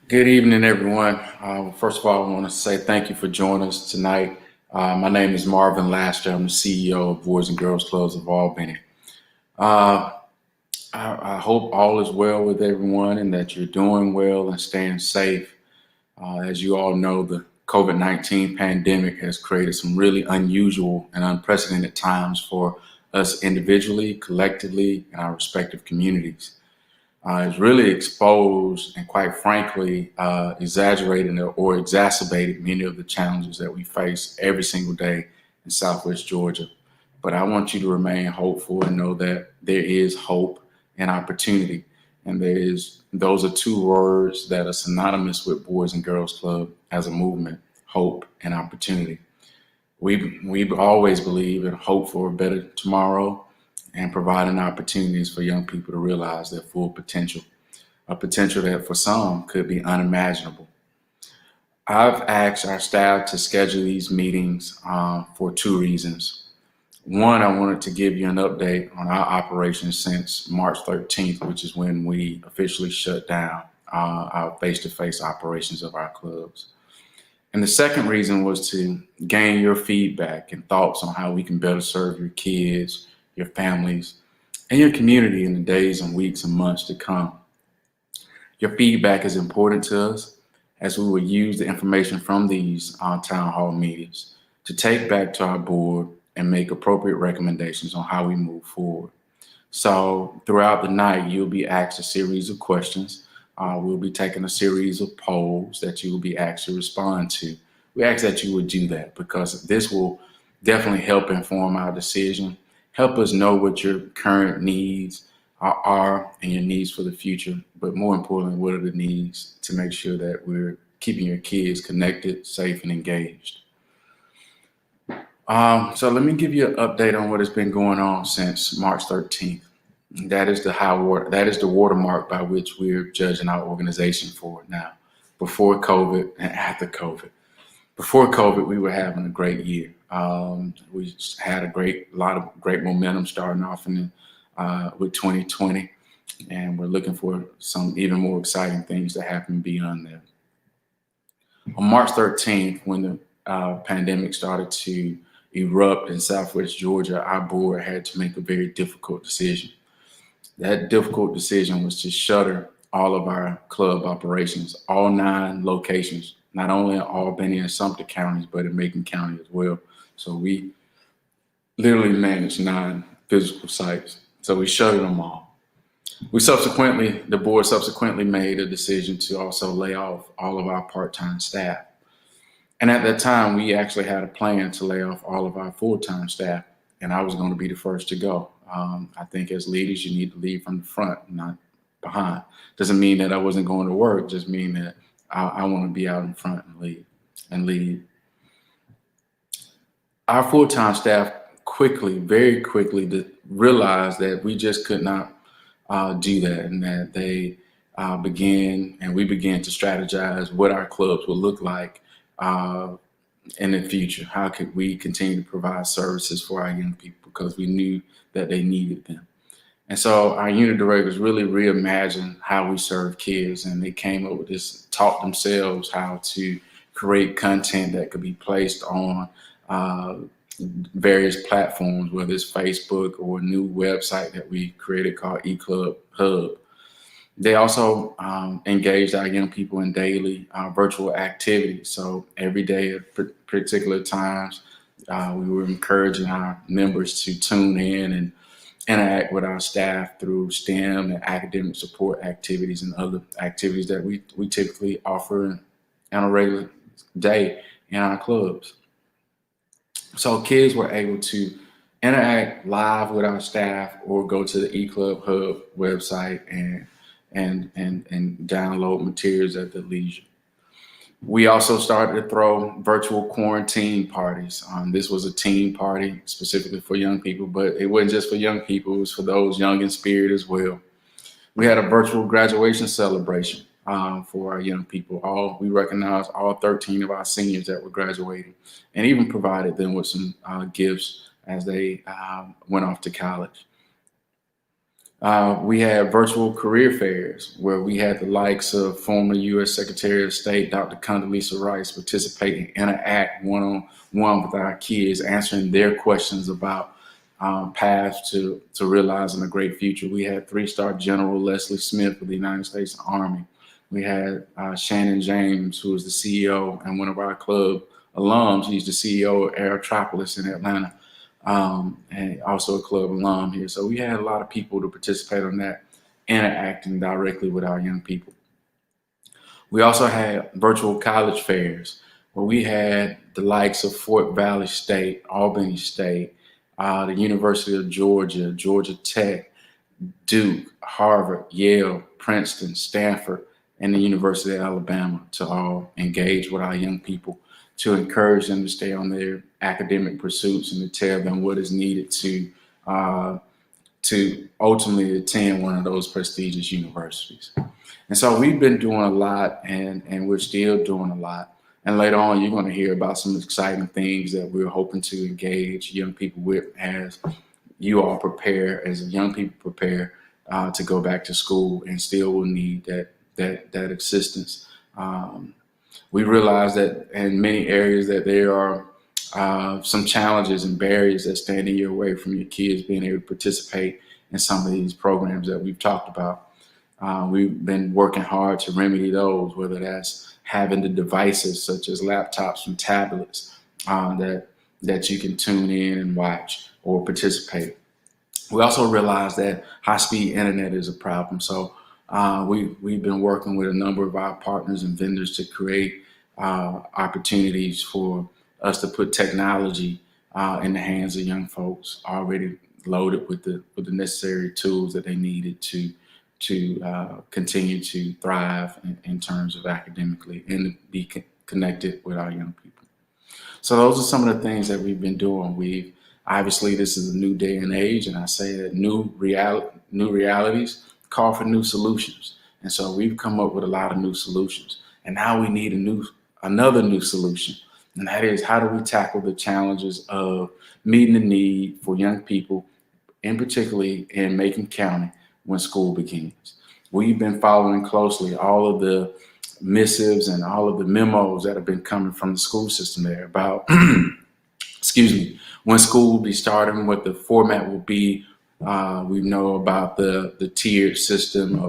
Good evening, everyone. First of all, I want to say thank you for joining us tonight. My name is Marvin Laster. I'm the CEO of Boys and Girls Clubs of Albany. Uh, I hope all is well with everyone and that you're doing well and staying safe. As you all know, the COVID-19 pandemic has created some really unusual and unprecedented times for us individually, collectively, and our respective communities. Has really exposed and, quite frankly, exaggerated or exacerbated many of the challenges that we face every single day in Southwest Georgia. But I want you to remain hopeful and know that there is hope and opportunity. And those are two words that are synonymous with Boys and Girls Club as a movement: hope and opportunity. We always believe in hope for a better tomorrow and providing opportunities for young people to realize their full potential, a potential that for some could be unimaginable. I've asked our staff to schedule these meetings for two reasons. One, I wanted to give you an update on our operations since March 13th, which is when we officially shut down our face-to-face operations of our clubs. And the second reason was to gain your feedback and thoughts on how we can better serve your kids, your families, and your community in the days and weeks and months to come. Your feedback is important to us as we will use the information from these town hall meetings to take back to our board and make appropriate recommendations on how we move forward. So throughout the night, you'll be asked a series of questions. We'll be taking a series of polls that you will be asked to respond to. We ask that you would do that because this will definitely help inform our decision, help us know what your current needs are and your needs for the future. But more importantly, what are the needs to make sure that we're keeping your kids connected, safe, and engaged. So let me give you an update on what has been going on since March 13th. That is the watermark by which we're judging our organization for now. Before COVID and after COVID. Before COVID, we were having a great year. We had lot of great momentum starting off with 2020, and we're looking for some even more exciting things to happen beyond that. On March 13th, when the pandemic started to erupt in Southwest Georgia, our board had to make a very difficult decision. That difficult decision was to shutter all of our club operations, all 9 locations, not only in Albany and Sumter counties, but in Macon County as well. So we literally managed 9 physical sites. So we shuttered them all. The board subsequently made a decision to also lay off all of our part-time staff. And at that time, we actually had a plan to lay off all of our full-time staff, and I was going to be the first to go. I think as leaders, you need to lead from the front, not behind. Doesn't mean that I wasn't going to work, just mean that I want to be out in front and lead. Our full-time staff very quickly realized that we just could not do that, and that we began to strategize what our clubs would look like in the future. How could we continue to provide services for our young people, because we knew that they needed them. And so our unit directors really reimagined how we serve kids, and they came up with this, taught themselves how to create content that could be placed on various platforms, whether it's Facebook or a new website that we created called eClub Hub. They also engaged our young people in daily virtual activities. So every day at particular times, we were encouraging our members to tune in and interact with our staff through STEM and academic support activities and other activities that we typically offer on a regular day in our clubs. So kids were able to interact live with our staff or go to the eClub Hub website and download materials at their leisure. We also started to throw virtual quarantine parties. This was a teen party specifically for young people, but it wasn't just for young people, it was for those young in spirit as well. We had a virtual graduation celebration for our young people. We recognized all 13 of our seniors that were graduating, and even provided them with some gifts as they went off to college. We had virtual career fairs where we had the likes of former U.S. Secretary of State Dr. Condoleezza Rice participate and interact one-on-one with our kids, answering their questions about paths to realizing a great future. We had three-star General Leslie Smith of the United States Army. We had Shannon James, who is the CEO and one of our club alums. He's the CEO of Aerotropolis in Atlanta, and also a club alum here. So we had a lot of people to participate on that, interacting directly with our young people. We also had virtual college fairs where we had the likes of Fort Valley State, Albany State, the University of Georgia, Georgia Tech, Duke, Harvard, Yale, Princeton, Stanford, and the University of Alabama to all engage with our young people, to encourage them to stay on their academic pursuits and to tell them what is needed to ultimately attend one of those prestigious universities. And so we've been doing a lot, and we're still doing a lot. And later on, you're going to hear about some exciting things that we're hoping to engage young people with as you all prepare, as young people prepare to go back to school, and still will need that assistance. We realize that in many areas that there are some challenges and barriers that stand in your way from your kids being able to participate in some of these programs that we've talked about. We've been working hard to remedy those, whether that's having the devices such as laptops and tablets that you can tune in and watch or participate. We also realize that high-speed internet is a problem. So we've been working with a number of our partners and vendors to create opportunities for us to put technology in the hands of young folks already loaded with the necessary tools that they needed to continue to thrive in terms of academically and be connected with our young people. So those are some of the things that we've been doing. Obviously this is a new day and age, and I say that new realities call for new solutions. And so we've come up with a lot of new solutions. And now we need another new solution. And that is, how do we tackle the challenges of meeting the need for young people, and particularly in Macon County, when school begins? We've been following closely all of the missives and all of the memos that have been coming from the school system there about, excuse me, when school will be starting, what the format will be. We know about the tiered system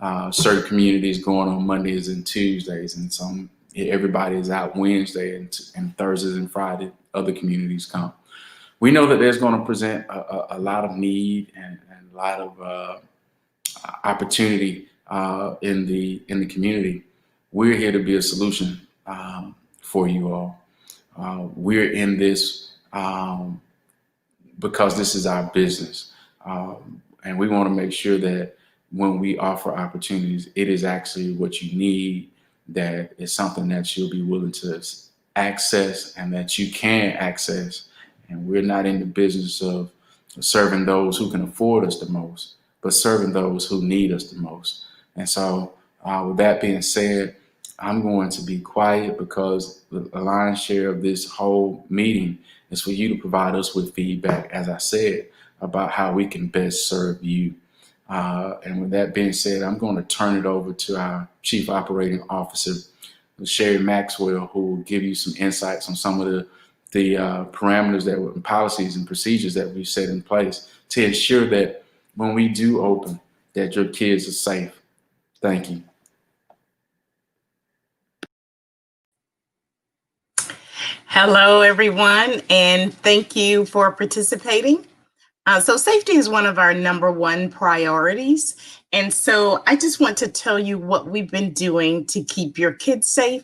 of certain communities going on Mondays and Tuesdays, and everybody is out Wednesday, and Thursdays and Friday other communities come. We know that there's going to present a lot of need and a lot of opportunity in the community. We're here to be a solution for you all. We're in this because this is our business, and we want to make sure that when we offer opportunities, it is actually what you need, that is something that you'll be willing to access and that you can access. And we're not in the business of serving those who can afford us the most, but serving those who need us the most. And so with that being said, I'm going to be quiet because the lion's share of this whole meeting is for you to provide us with feedback, as I said, about how we can best serve you. And with that being said, I'm going to turn it over to our Chief Operating Officer, Sherry Maxwell, who will give you some insights on some of the parameters and policies and procedures that we've set in place to ensure that when we do open, that your kids are safe. Thank you. Hello, everyone, and thank you for participating. So safety is one of our #1 priorities. And so I just want to tell you what we've been doing to keep your kids safe,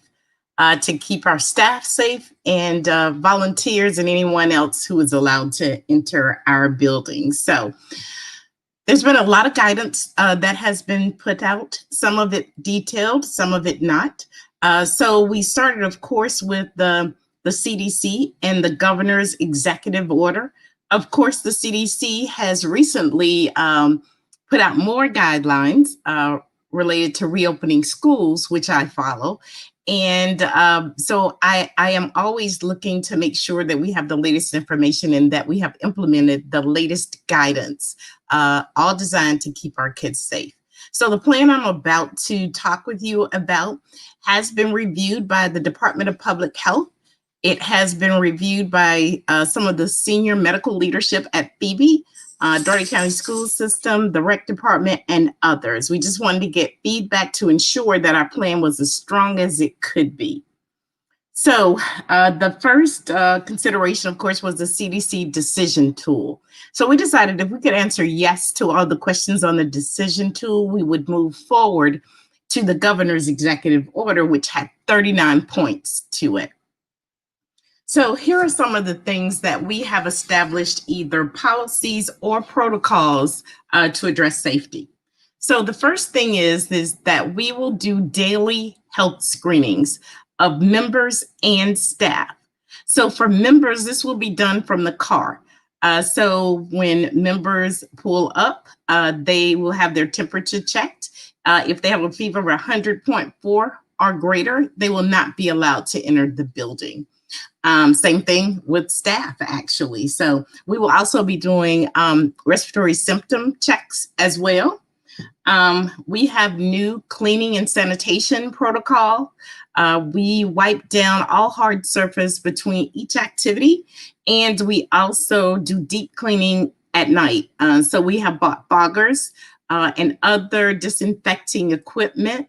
to keep our staff safe, and volunteers and anyone else who is allowed to enter our building. So there's been a lot of guidance that has been put out, some of it detailed, some of it not. So we started, of course, with the CDC and the governor's executive order. Of course, the CDC has recently put out more guidelines related to reopening schools, which I follow. And so I am always looking to make sure that we have the latest information and that we have implemented the latest guidance, all designed to keep our kids safe. So the plan I'm about to talk with you about has been reviewed by the Department of Public Health. It has been reviewed by some of the senior medical leadership at Phoebe, Dougherty County School System, the rec department, and others. We just wanted to get feedback to ensure that our plan was as strong as it could be. So the first consideration, of course, was the CDC decision tool. So we decided if we could answer yes to all the questions on the decision tool, we would move forward to the governor's executive order, which had 39 points to it. So here are some of the things that we have established, either policies or protocols to address safety. So the first thing is that we will do daily health screenings of members and staff. So for members, this will be done from the car. So when members pull up, they will have their temperature checked. If they have a fever of 100.4 or greater, they will not be allowed to enter the building. Same thing with staff, actually. So we will also be doing respiratory symptom checks as well. We have new cleaning and sanitation protocol. We wipe down all hard surface between each activity, and we also do deep cleaning at night. So we have bought foggers and other disinfecting equipment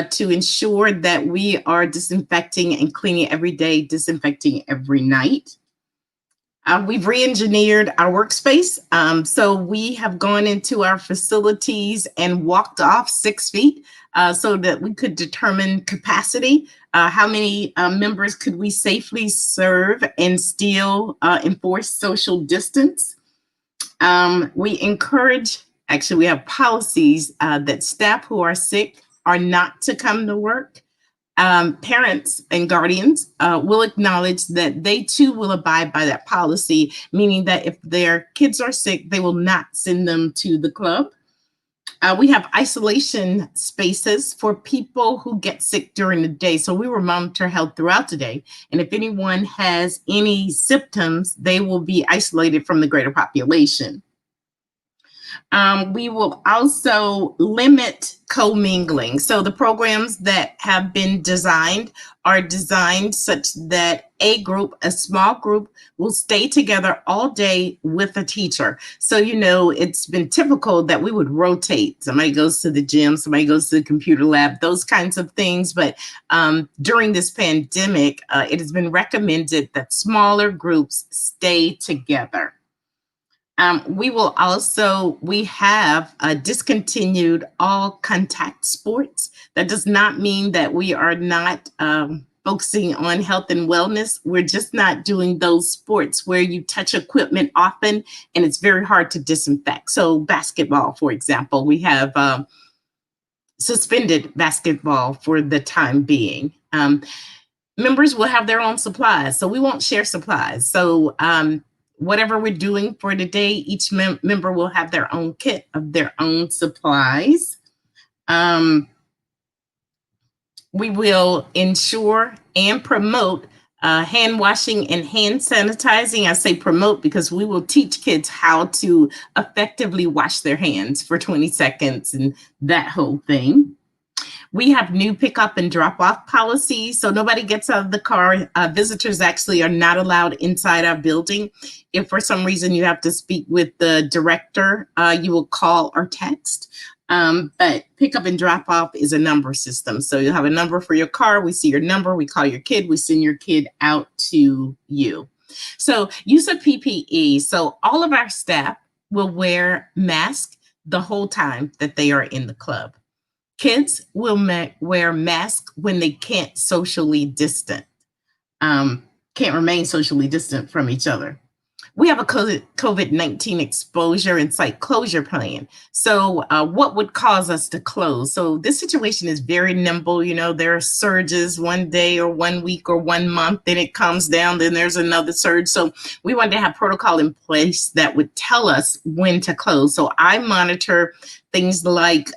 to ensure that we are disinfecting and cleaning every day, disinfecting every night. We've re-engineered our workspace. So we have gone into our facilities and walked off 6 feet so that we could determine capacity. How many members could we safely serve and still enforce social distance? We encourage, actually we have policies that staff who are sick are not to come to work. Parents and guardians will acknowledge that they too will abide by that policy, meaning that if their kids are sick, they will not send them to the club. We have isolation spaces for people who get sick during the day. So we will monitor health throughout the day. And if anyone has any symptoms, they will be isolated from the greater population. We will also limit commingling. So the programs that have been designed are designed such that a small group will stay together all day with a teacher. So, you know, it's been typical that we would rotate. Somebody goes to the gym, somebody goes to the computer lab, those kinds of things. But during this pandemic, it has been recommended that smaller groups stay together. We have discontinued all contact sports. That does not mean that we are not focusing on health and wellness. We're just not doing those sports where you touch equipment often and it's very hard to disinfect. So basketball, for example, we have suspended basketball for the time being. Members will have their own supplies, so we won't share supplies. So whatever we're doing for the day, each member will have their own kit of their own supplies. We will ensure and promote hand washing and hand sanitizing. I say promote because we will teach kids how to effectively wash their hands for 20 seconds and that whole thing. We have new pickup and drop off policies. So nobody gets out of the car. Visitors actually are not allowed inside our building. If for some reason you have to speak with the director, you will call or text. But pickup and drop off is a number system. So you'll have a number for your car. We see your number. We call your kid. We send your kid out to you. So use of PPE. So all of our staff will wear masks the whole time that they are in the club. Kids will wear masks when they can't remain socially distant from each other. We have a COVID-19 exposure and site closure plan. So what would cause us to close? So this situation is very nimble. You know, there are surges one day or 1 week or 1 month, then it comes down, then there's another surge. So we wanted to have protocol in place that would tell us when to close. So I monitor things like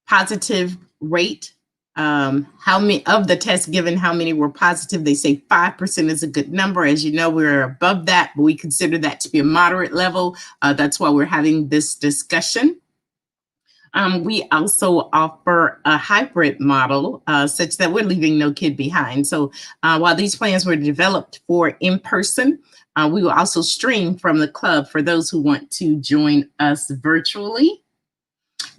positive rate how many of the tests given, how many were positive. They say 5% is a good number. As you know, we're above that, but we consider that to be a moderate level. That's why we're having this discussion. We also offer a hybrid model such that we're leaving no kid behind. So while these plans were developed for in-person, we will also stream from the club for those who want to join us virtually.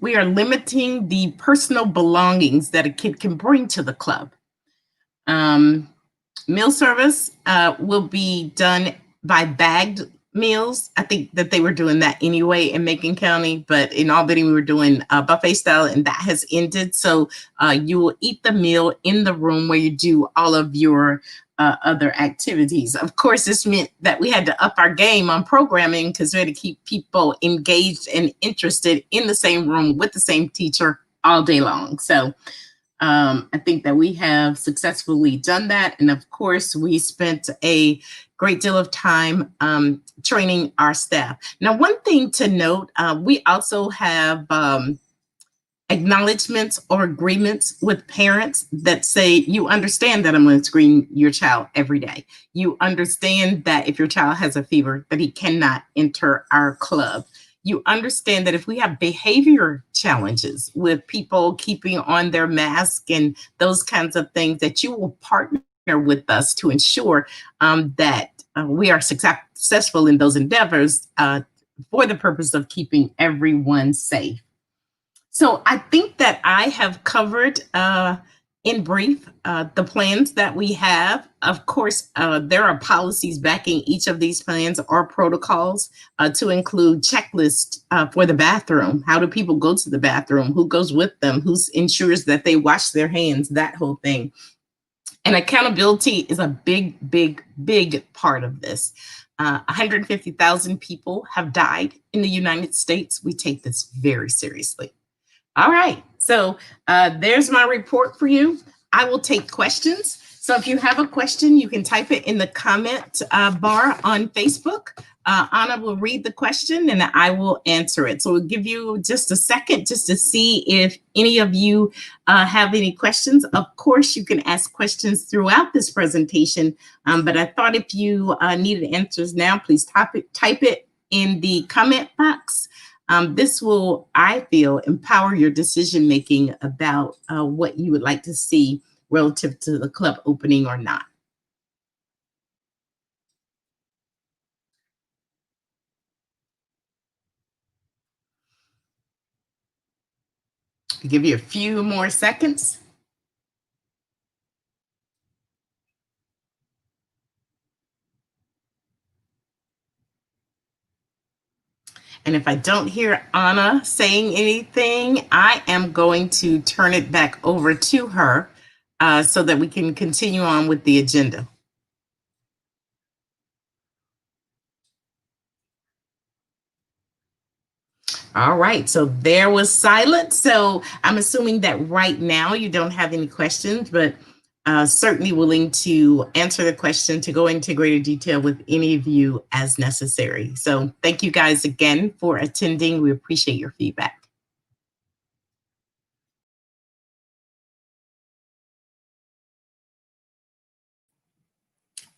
We are limiting the personal belongings that a kid can bring to the club. Meal service will be done by bagged meals. I think that they were doing that anyway in Macon County, but in Albany we were doing buffet style, and that has ended. So you will eat the meal in the room where you do all of your other activities. Of course, this meant that we had to up our game on programming because we had to keep people engaged and interested in the same room with the same teacher all day long. So I think that we have successfully done that. And of course, we spent a great deal of time training our staff. Now, one thing to note, we also have acknowledgments or agreements with parents that say, you understand that I'm going to screen your child every day. You understand that if your child has a fever, that he cannot enter our club. You understand that if we have behavior challenges with people keeping on their mask and those kinds of things, that you will partner with us to ensure that we are successful in those endeavors for the purpose of keeping everyone safe. So I think that I have covered in brief the plans that we have. Of course, there are policies backing each of these plans or protocols to include checklists for the bathroom. How do people go to the bathroom? Who goes with them? Who ensures that they wash their hands? That whole thing. And accountability is a big, big, big part of this. 150,000 people have died in the United States. We take this very seriously. All right, so there's my report for you. I will take questions. So if you have a question, you can type it in the comment bar on Facebook. Anna will read the question and I will answer it. So we'll give you just a second just to see if any of you have any questions. Of course, you can ask questions throughout this presentation, but I thought if you needed answers now, please type it in the comment box. This will, I feel, empower your decision-making about what you would like to see relative to the club opening or not. I'll give you a few more seconds. And if I don't hear Anna saying anything, I am going to turn it back over to her so that we can continue on with the agenda. All right, so there was silence. So I'm assuming that right now you don't have any questions, but certainly willing to answer the question, to go into greater detail with any of you as necessary. So thank you guys again for attending. We appreciate your feedback.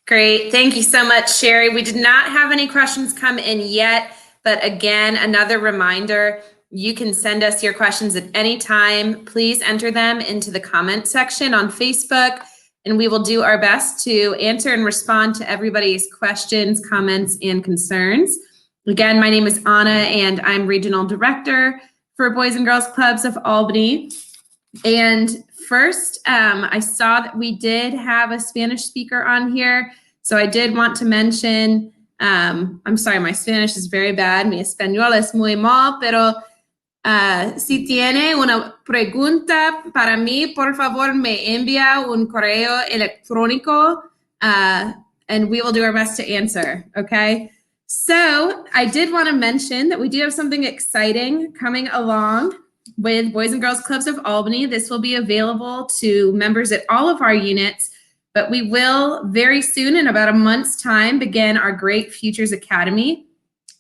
Great. Thank you so much, Sherry. We did not have any questions come in yet, but again, another reminder, you can send us your questions at any time. Please enter them into the comment section on Facebook, and we will do our best to answer and respond to everybody's questions, comments, and concerns. Again, my name is Anna, and I'm Regional Director for Boys and Girls Clubs of Albany. And first, I saw that we did have a Spanish speaker on here. So I did want to mention, I'm sorry, my Spanish is very bad. Mi español es muy mal, pero si tiene una pregunta para mí, por favor, me envía un correo electrónico and we will do our best to answer, okay? So I did want to mention that we do have something exciting coming along with Boys and Girls Clubs of Albany. This will be available to members at all of our units, but we will very soon, in about a month's time, begin our Great Futures Academy.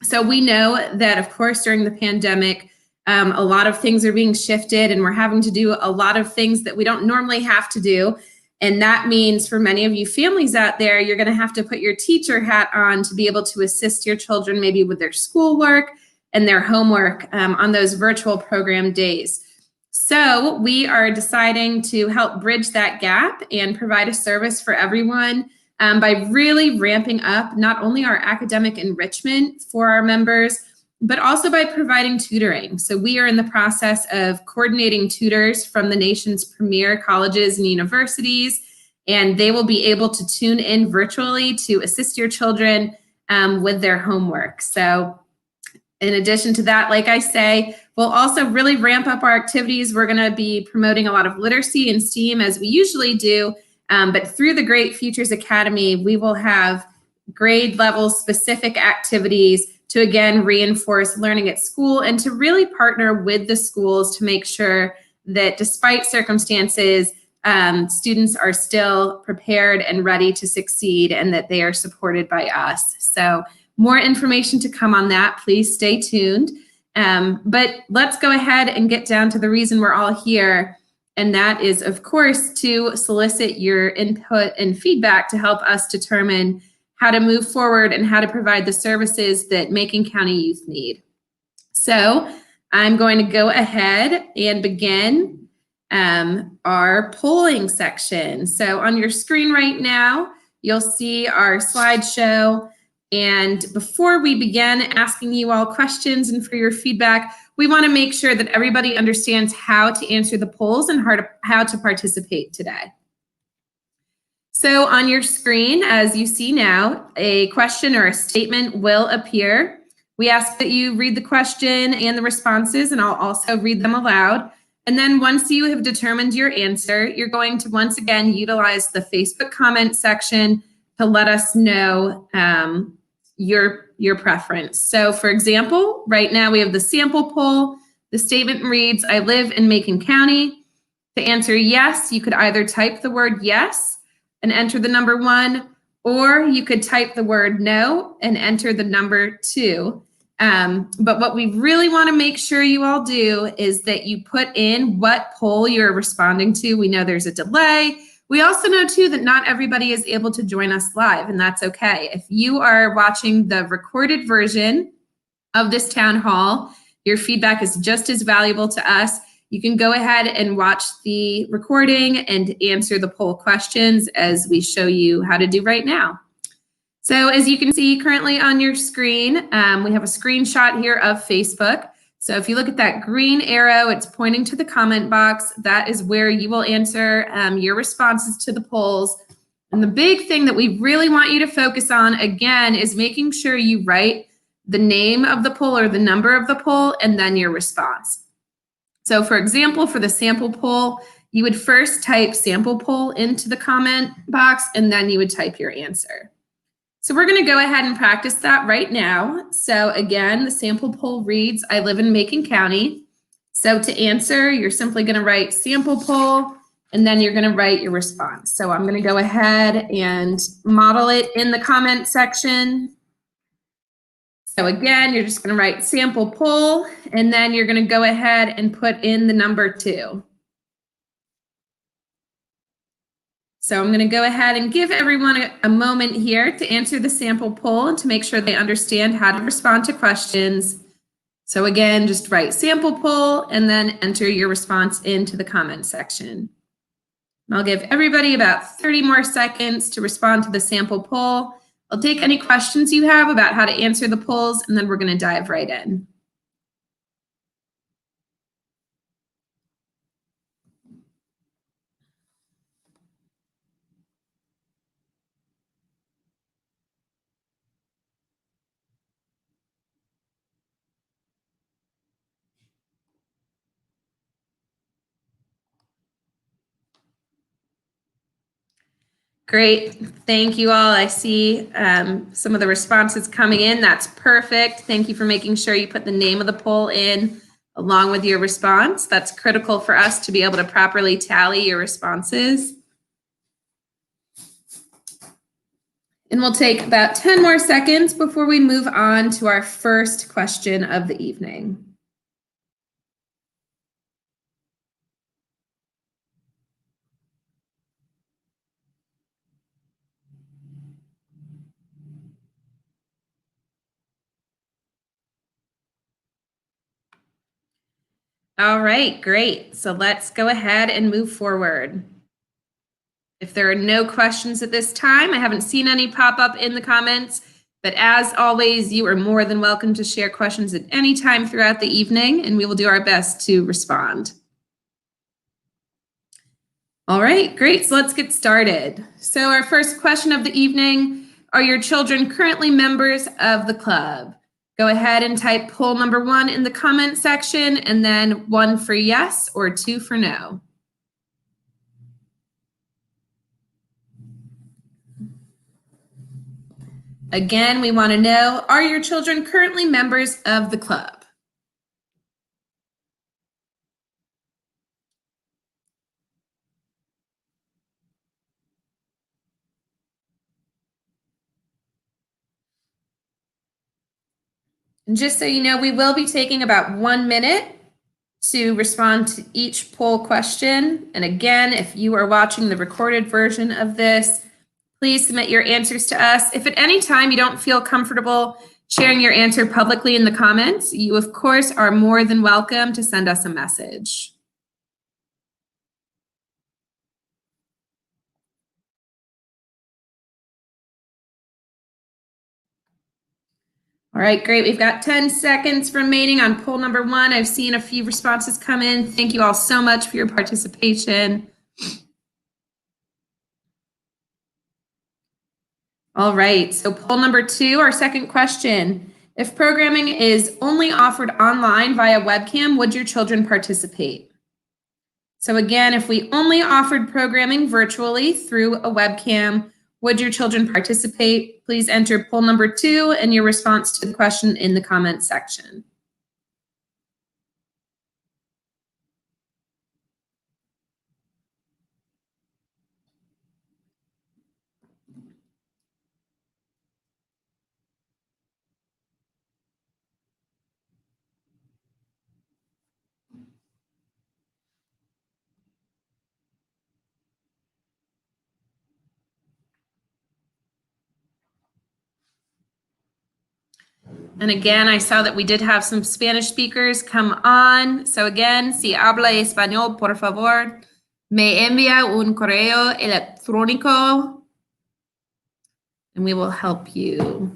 So we know that, of course, during the pandemic, A lot of things are being shifted, and we're having to do a lot of things that we don't normally have to do. And that means for many of you families out there, you're going to have to put your teacher hat on to be able to assist your children maybe with their schoolwork and their homework on those virtual program days. So we are deciding to help bridge that gap and provide a service for everyone by really ramping up not only our academic enrichment for our members, but also by providing tutoring. So we are in the process of coordinating tutors from the nation's premier colleges and universities, and they will be able to tune in virtually to assist your children with their homework. So in addition to that, like I say, we'll also really ramp up our activities. We're going to be promoting a lot of literacy and STEAM as we usually do, but through the Great Futures Academy, we will have grade level specific activities to again reinforce learning at school and to really partner with the schools to make sure that despite circumstances, students are still prepared and ready to succeed and that they are supported by us. So more information to come on that. Please stay tuned. But let's go ahead and get down to the reason we're all here. And that is, of course, to solicit your input and feedback to help us determine how to move forward and how to provide the services that Macon County youth need. So I'm going to go ahead and begin our polling section. So on your screen right now, you'll see our slideshow. And before we begin asking you all questions and for your feedback, we want to make sure that everybody understands how to answer the polls and how to participate today. So on your screen, as you see now, a question or a statement will appear. We ask that you read the question and the responses, and I'll also read them aloud. And then once you have determined your answer, you're going to once again utilize the Facebook comment section to let us know your preference. So for example, right now we have the sample poll. The statement reads, I live in Macon County. To answer yes, you could either type the word yes and enter the number 1, or you could type the word no and enter the number 2. But what we really want to make sure you all do is that you put in what poll you're responding to. We know there's a delay. We also know too that not everybody is able to join us live, and that's okay. If you are watching the recorded version of this town hall, your feedback is just as valuable to us. You can go ahead and watch the recording and answer the poll questions as we show you how to do right now. So as you can see currently on your screen, we have a screenshot here of Facebook. So if you look at that green arrow, it's pointing to the comment box. That is where you will answer your responses to the polls. And the big thing that we really want you to focus on, again, is making sure you write the name of the poll or the number of the poll and then your response. So for example, for the sample poll, you would first type sample poll into the comment box, and then you would type your answer. So we're going to go ahead and practice that right now. So again, the sample poll reads, I live in Macon County. So to answer, you're simply going to write sample poll, and then you're going to write your response. So I'm going to go ahead and model it in the comment section. So again, you're just going to write sample poll, and then you're going to go ahead and put in the number 2. So I'm going to go ahead and give everyone a moment here to answer the sample poll and to make sure they understand how to respond to questions. So again, just write sample poll and then enter your response into the comment section. And I'll give everybody about 30 more seconds to respond to the sample poll. I'll take any questions you have about how to answer the polls, and then we're going to dive right in. Great, thank you all. I see some of the responses coming in. That's perfect. Thank you for making sure you put the name of the poll in along with your response. That's critical for us to be able to properly tally your responses. And we'll take about 10 more seconds before we move on to our first question of the evening. All right, great. So let's go ahead and move forward. If there are no questions at this time, I haven't seen any pop up in the comments, but as always, you are more than welcome to share questions at any time throughout the evening, and we will do our best to respond. All right, great. So let's get started. So our first question of the evening, are your children currently members of the club? Go ahead and type poll number 1 in the comment section, and then 1 for yes or 2 for no. Again, we want to know, are your children currently members of the club? And just so you know, we will be taking about 1 minute to respond to each poll question. And again, if you are watching the recorded version of this, please submit your answers to us. If at any time you don't feel comfortable sharing your answer publicly in the comments, you of course are more than welcome to send us a message. All right, great. We've got 10 seconds remaining on poll number 1. I've seen a few responses come in. Thank you all so much for your participation. All right, so poll number 2, our second question. If programming is only offered online via webcam, would your children participate? So again, if we only offered programming virtually through a webcam, would your children participate? Please enter poll number 2 and your response to the question in the comments section. And again, I saw that we did have some Spanish speakers come on. So again, si habla español, por favor, me envía un correo electrónico and we will help you.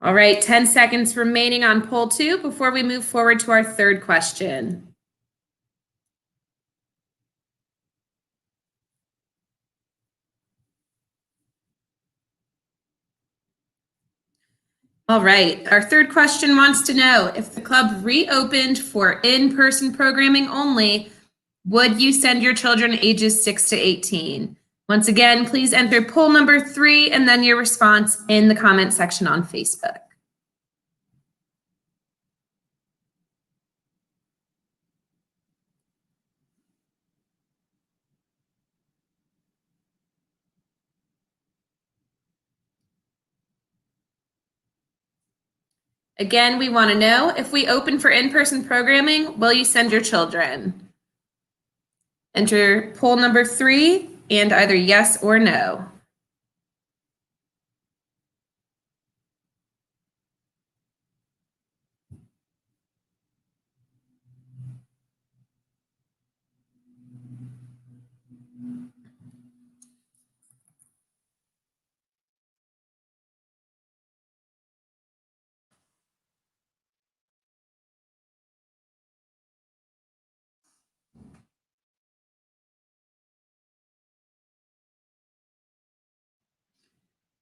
All right, 10 seconds remaining on poll 2 before we move forward to our third question. All right, our third question wants to know, if the club reopened for in-person programming only, would you send your children ages 6 to 18? Once again, please enter poll number 3 and then your response in the comment section on Facebook. Again, we want to know, if we open for in-person programming, will you send your children? Enter poll number 3 and either yes or no.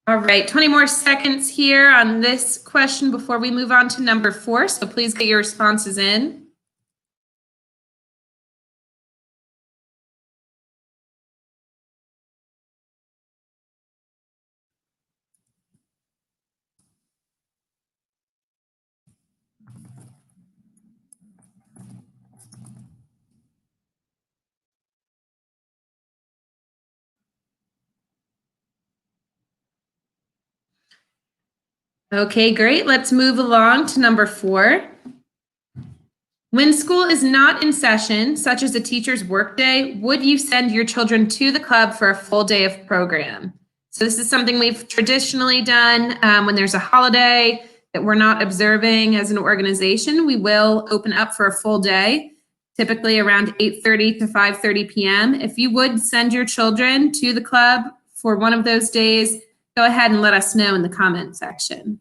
All right, 20 more seconds here on this question before we move on to number 4. So please get your responses in. Okay, great. Let's move along to number 4. When school is not in session, such as a teacher's workday, would you send your children to the club for a full day of program? So this is something we've traditionally done when there's a holiday. that we're not observing as an organization, we will open up for a full day, typically around 8:30 to 5:30 p.m. If you would send your children to the club for one of those days, go ahead and let us know in the comment section.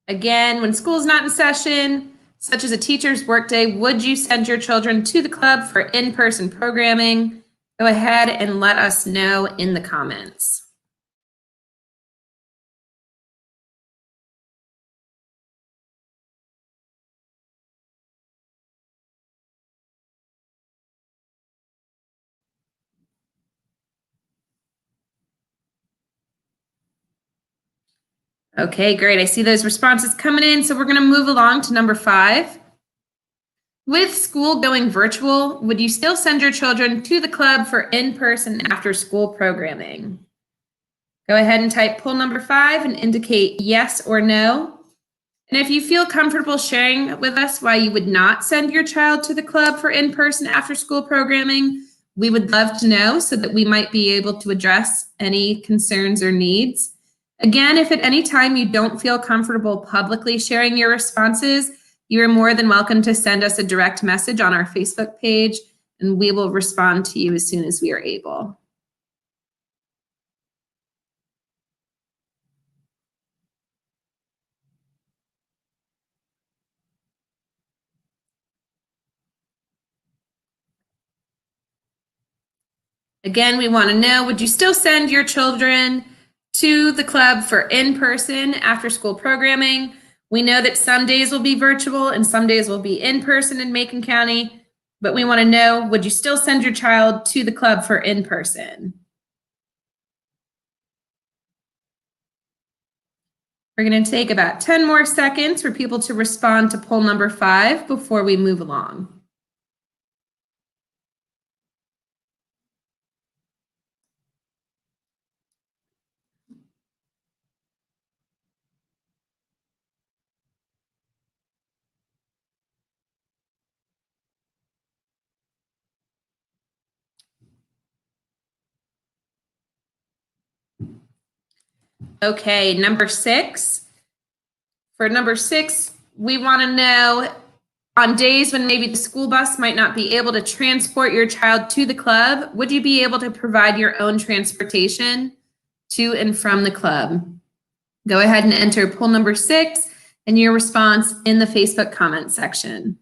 Again, when school's not in session, such as a teacher's workday, would you send your children to the club for in-person programming? Go ahead and let us know in the comments. Okay, great. I see those responses coming in. So we're going to move along to number 5. With school going virtual, would you still send your children to the club for in-person after-school programming? Go ahead and type poll number 5 and indicate yes or no. And if you feel comfortable sharing with us why you would not send your child to the club for in-person after-school programming, we would love to know so that we might be able to address any concerns or needs. Again, if at any time you don't feel comfortable publicly sharing your responses, you are more than welcome to send us a direct message on our Facebook page, and we will respond to you as soon as we are able. Again, we want to know, would you still send your children to the club for in-person after-school programming? We know that some days will be virtual and some days will be in-person in Macon County, but we want to know, would you still send your child to the club for in-person? We're going to take about 10 more seconds for people to respond to poll number 5 before we move along. Okay, number 6. For number 6, we want to know, on days when maybe the school bus might not be able to transport your child to the club, would you be able to provide your own transportation to and from the club? Go ahead and enter poll number 6 and your response in the Facebook comment section.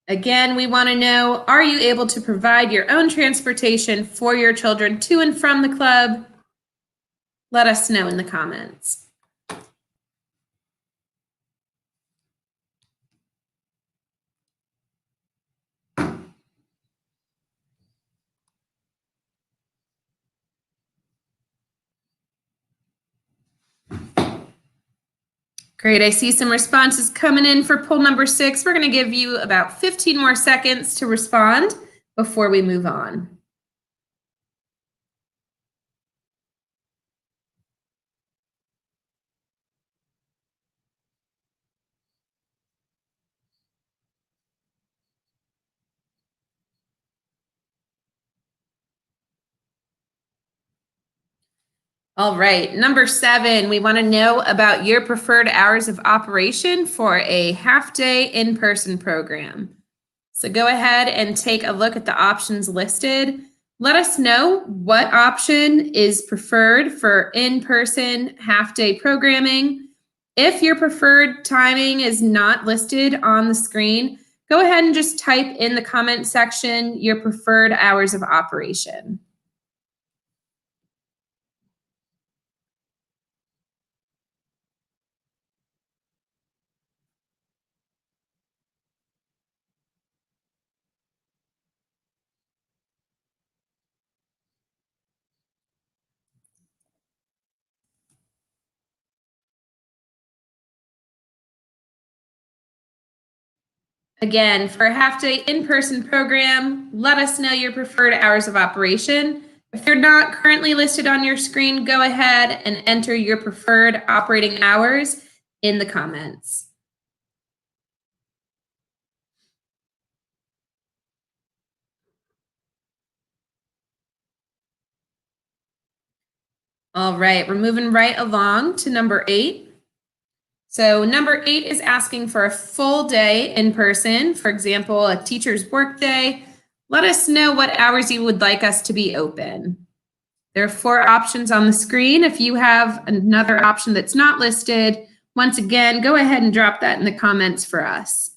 Again, we want to know, are you able to provide your own transportation for your children to and from the club? Let us know in the comments. Great, I see some responses coming in for poll number 6. We're going to give you about 15 more seconds to respond before we move on. All right, number 7, we want to know about your preferred hours of operation for a half-day in-person program. So go ahead and take a look at the options listed. Let us know what option is preferred for in-person half-day programming. If your preferred timing is not listed on the screen, go ahead and just type in the comment section your preferred hours of operation. Again, for a half-day in-person program, let us know your preferred hours of operation. If they're not currently listed on your screen, go ahead and enter your preferred operating hours in the comments. All right, we're moving right along to number 8. So number 8 is asking for a full day in person, for example, a teacher's work day. Let us know what hours you would like us to be open. There are 4 options on the screen. If you have another option that's not listed, once again, go ahead and drop that in the comments for us.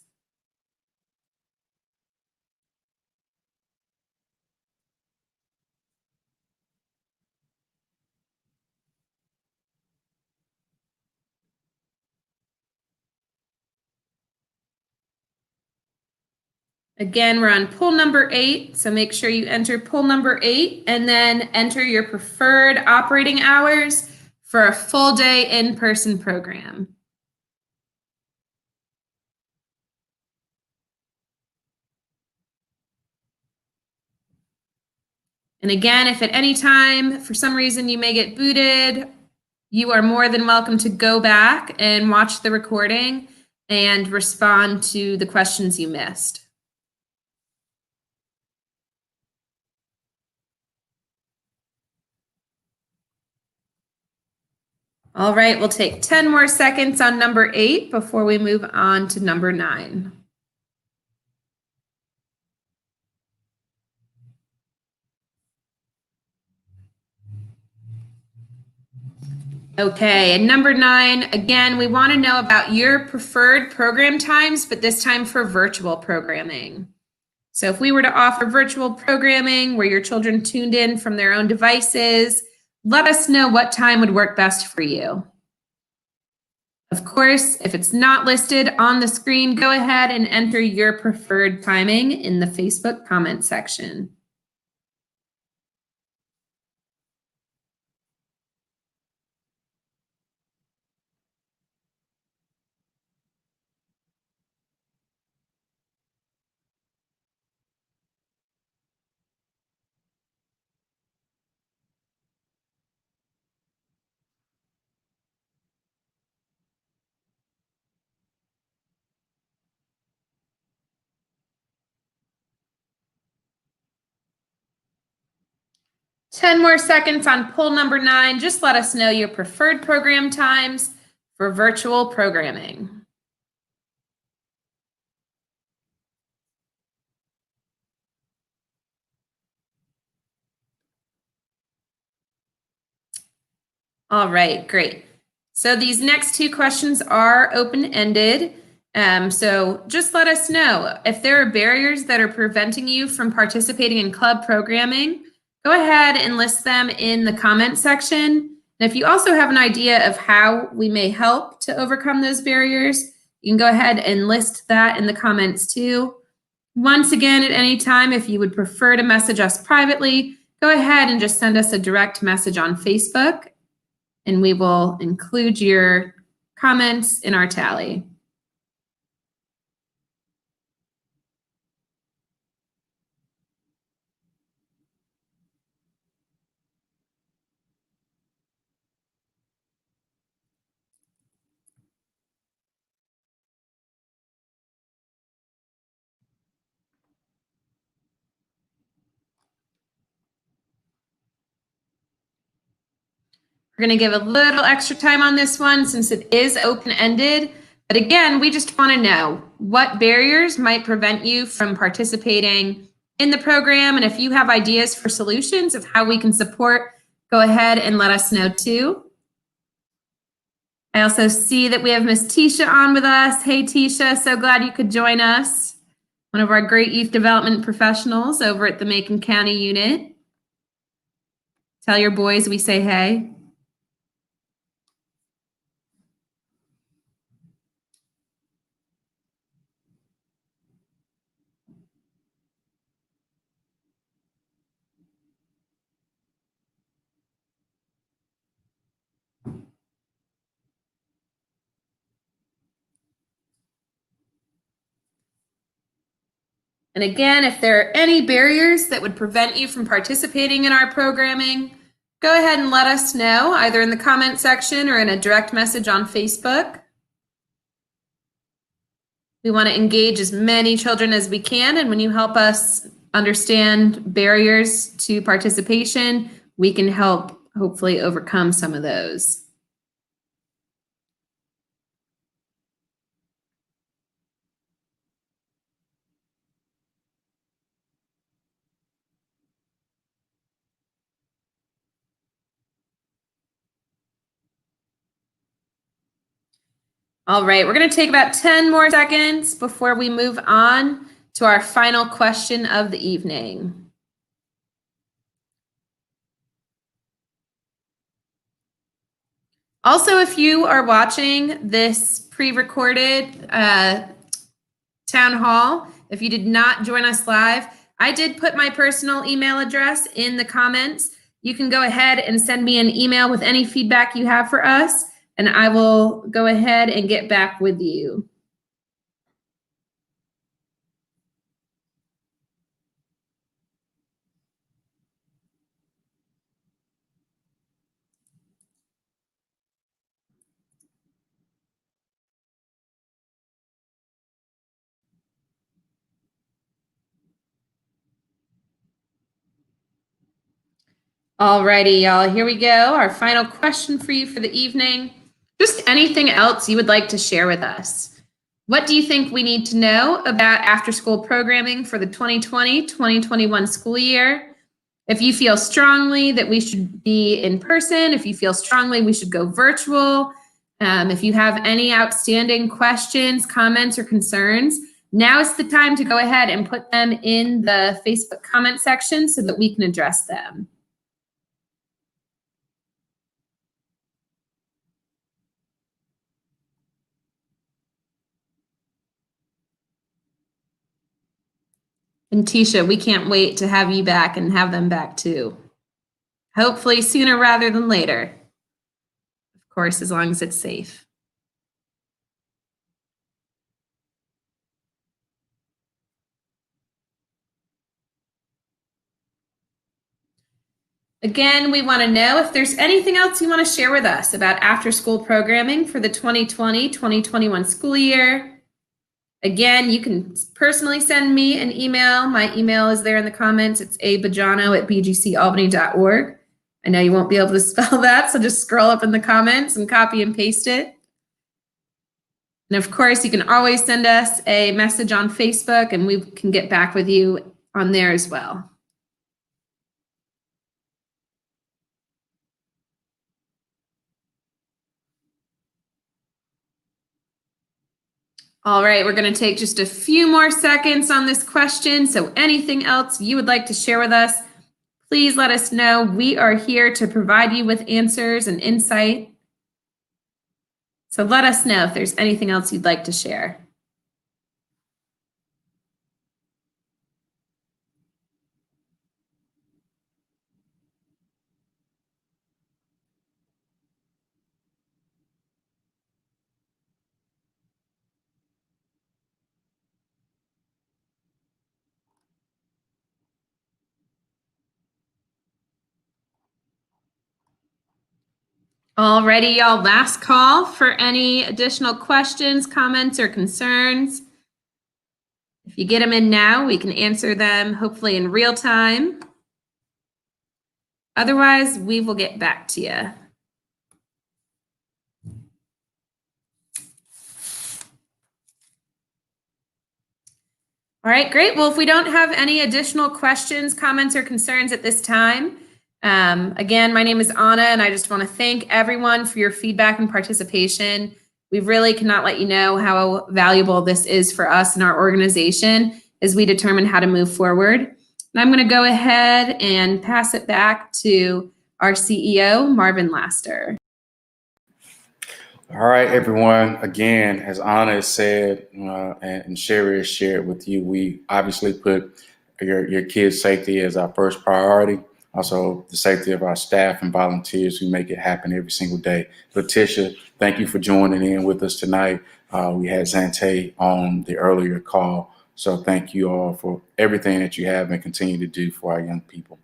Again, we're on poll number 8, so make sure you enter poll number 8 and then enter your preferred operating hours for a full day in-person program. And again, if at any time, for some reason, you may get booted, you are more than welcome to go back and watch the recording and respond to the questions you missed. All right, we'll take 10 more seconds on number 8 before we move on to number 9. Okay, and number 9, again, we want to know about your preferred program times, but this time for virtual programming. So if we were to offer virtual programming where your children tuned in from their own devices, let us know what time would work best for you. Of course, if it's not listed on the screen, go ahead and enter your preferred timing in the Facebook comment section. Ten more seconds on poll number 9. Just let us know your preferred program times for virtual programming. All right, great. So these next 2 questions are open-ended. So just let us know if there are barriers that are preventing you from participating in club programming. Go ahead and list them in the comment section. And if you also have an idea of how we may help to overcome those barriers, you can go ahead and list that in the comments too. Once again, at any time, if you would prefer to message us privately, go ahead and just send us a direct message on Facebook, and we will include your comments in our tally. We're going to give a little extra time on this one since it is open-ended. But again, we just want to know what barriers might prevent you from participating in the program. And if you have ideas for solutions of how we can support, go ahead and let us know too. I also see that we have Miss Tisha on with us. Hey, Tisha, so glad you could join us. One of our great youth development professionals over at the Macon County unit. Tell your boys we say hey. And again, if there are any barriers that would prevent you from participating in our programming, go ahead and let us know either in the comment section or in a direct message on Facebook. We want to engage as many children as we can, and when you help us understand barriers to participation, we can help hopefully overcome some of those. All right, we're going to take about 10 more seconds before we move on to our final question of the evening. Also, if you are watching this pre-recorded town hall, if you did not join us live, I did put my personal email address in the comments. You can go ahead and send me an email with any feedback you have for us, and I will go ahead and get back with you. Alrighty, y'all, here we go. Our final question for you for the evening. Just anything else you would like to share with us. What do you think we need to know about after-school programming for the 2020-2021 school year? If you feel strongly that we should be in person, if you feel strongly we should go virtual, if you have any outstanding questions, comments, or concerns, now is the time to go ahead and put them in the Facebook comment section so that we can address them. And Tisha, we can't wait to have you back and have them back too. Hopefully sooner rather than later. Of course, as long as it's safe. Again, we want to know if there's anything else you want to share with us about after-school programming for the 2020-2021 school year. Again, you can personally send me an email. My email is there in the comments. It's abajano@bgcalbany.org. I know you won't be able to spell that, so just scroll up in the comments and copy and paste it. And of course, you can always send us a message on Facebook and we can get back with you on there as well. All right, we're going to take just a few more seconds on this question. So anything else you would like to share with us, please let us know. We are here to provide you with answers and insight. So let us know if there's anything else you'd like to share. Alrighty, y'all, last call for any additional questions, comments, or concerns. If you get them in now, we can answer them hopefully in real time. Otherwise, we will get back to you. All right, great. Well, if we don't have any additional questions, comments, or concerns at this time, again, my name is Anna, and I just want to thank everyone for your feedback and participation. We really cannot let you know how valuable this is for us and our organization as we determine how to move forward. And I'm going to go ahead and pass it back to our CEO, Marvin Laster. All right, everyone. Again, as Anna has said and Sherry has shared with you, we obviously put your kids' safety as our first priority. Also, the safety of our staff and volunteers who make it happen every single day. Letitia, thank you for joining in with us tonight. We had Zante on the earlier call. So thank you all for everything that you have and continue to do for our young people.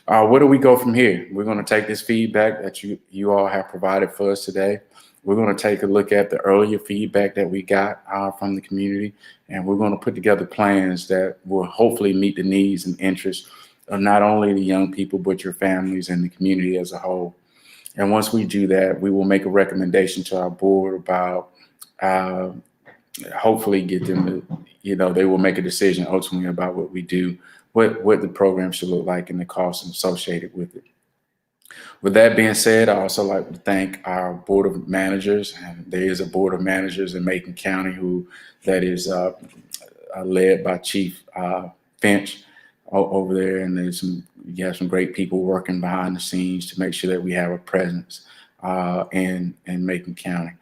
Where do we go from here? We're going to take this feedback that you all have provided for us today. We're going to take a look at the earlier feedback that we got from the community, and we're going to put together plans that will hopefully meet the needs and interests of not only the young people, but your families and the community as a whole. And once we do that, we will make a recommendation to our board about hopefully get them to, they will make a decision ultimately about what we do, what the program should look like and the costs associated with it. With that being said, I also like to thank our board of managers, and there is a board of managers in Macon County that is led by Chief Finch over there, and you have some great people working behind the scenes to make sure that we have a presence in Macon County.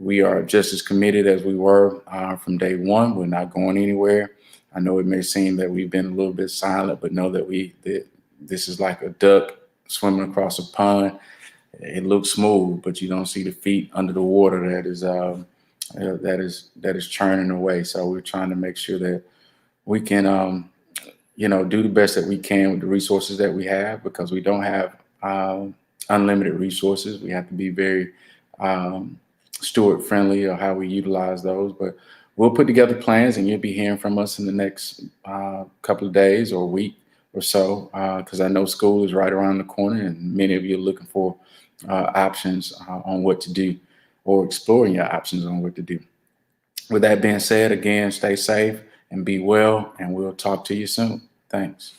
We are just as committed as we were from day one. We're not going anywhere. I know it may seem that we've been a little bit silent, but know that this is like a duck swimming across a pond. It looks smooth, but you don't see the feet under the water that is churning away. So we're trying to make sure that we can, do the best that we can with the resources that we have, because we don't have unlimited resources. We have to be very steward friendly of how we utilize those, but we'll put together plans and you'll be hearing from us in the next couple of days or week or so, because I know school is right around the corner and many of you are looking for options on what to do or exploring your options on what to do. With that being said, again, stay safe and be well, and we'll talk to you soon. Thanks.